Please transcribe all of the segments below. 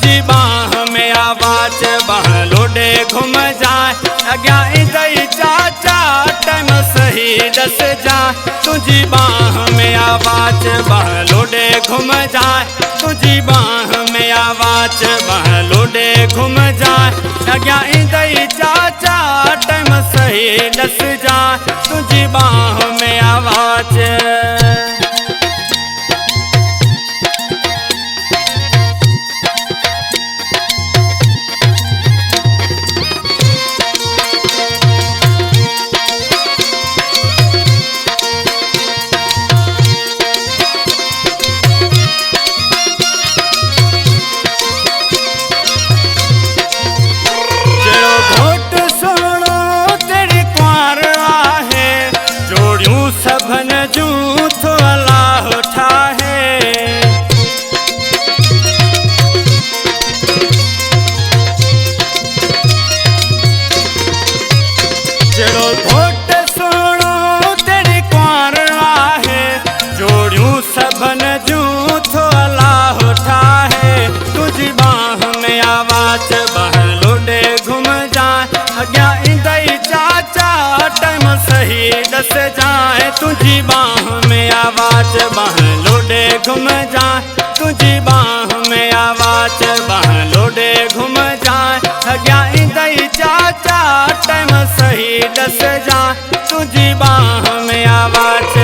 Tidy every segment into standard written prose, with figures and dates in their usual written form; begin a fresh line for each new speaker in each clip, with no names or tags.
तुझी बाह में आवाज बाह लोडे घूम जाए अग्या दई चाचा टाइम सही दस जा तुझी बाह में आवाज बाह लोडे घूम जाए तुझी बाह में आवाज बाह लोडे घूम जाए अग्या दई चाचा टाइम सही दस जा तुझी बाह में आवाज। सभन जूथ अल्लाह ठाहे जड़ो घोट सुनो तेरी कुंवर आहे जोड़ियूं सभन जूथ अल्लाह ठाहे तुझी बाह में आवाज बाह लोडे घुम जाए अग्या इंदई चाचा टाइम सही दस जाए तुझी बाह में आवाज बाह लोडे घुम जाए तुझी बाह में आवाज बाह लोडे घुम जाए अग्या दई चाचा टाइम सही दस जाए तुझी बाह में आवाज।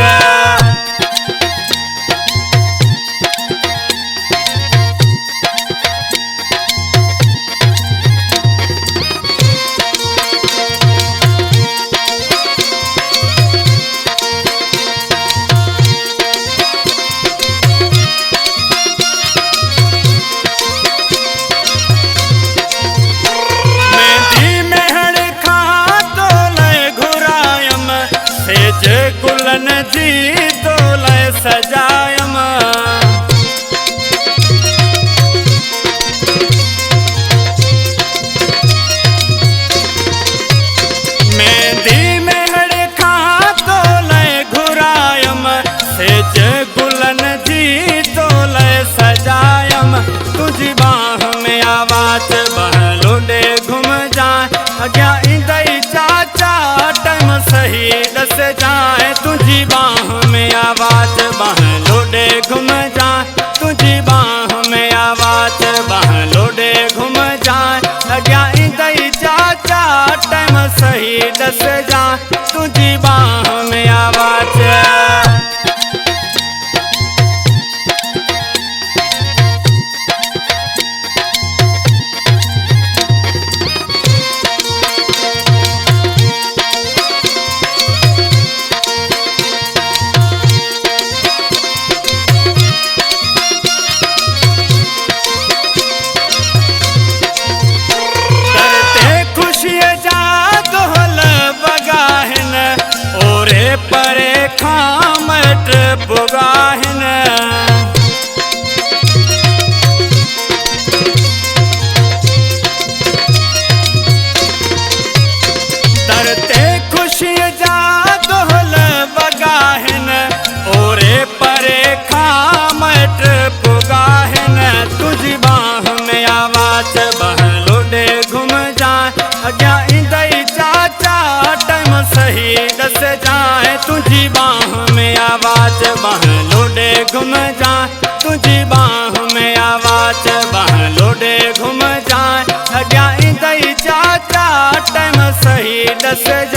गुलन जी तोले सजायम मेहंदी मेहड़ खा तोले घुरायम सेज गुलन जी तोले सजायम तुझी बाह में आवाज बाह लोडे घुम जाए अग्या दई चाचा टाइम सही दस जाए तुझी बाह में आवाज बाह लोडे घुम जाए तुझी बाह में आवाज बाह लोडे घुम जाए अग्या दई चाचा टाइम सही दस जाए तुझी बाह में आवाज। परे खामट बुगाहन दरते खुशी जा दोहल बगाहन ओरे परे खामट बुगाहन तुझी बाह में आवाज बाह लोडे घुम जाए अग्या दई चाचा टाइम सही दस जाए तुझी बाह में आवाज बाह लोडे घुम जाए तुझी बाह में आवाज बाह लोडे घुम जाए अग्या दई चाचा टाइम सही दस जाए।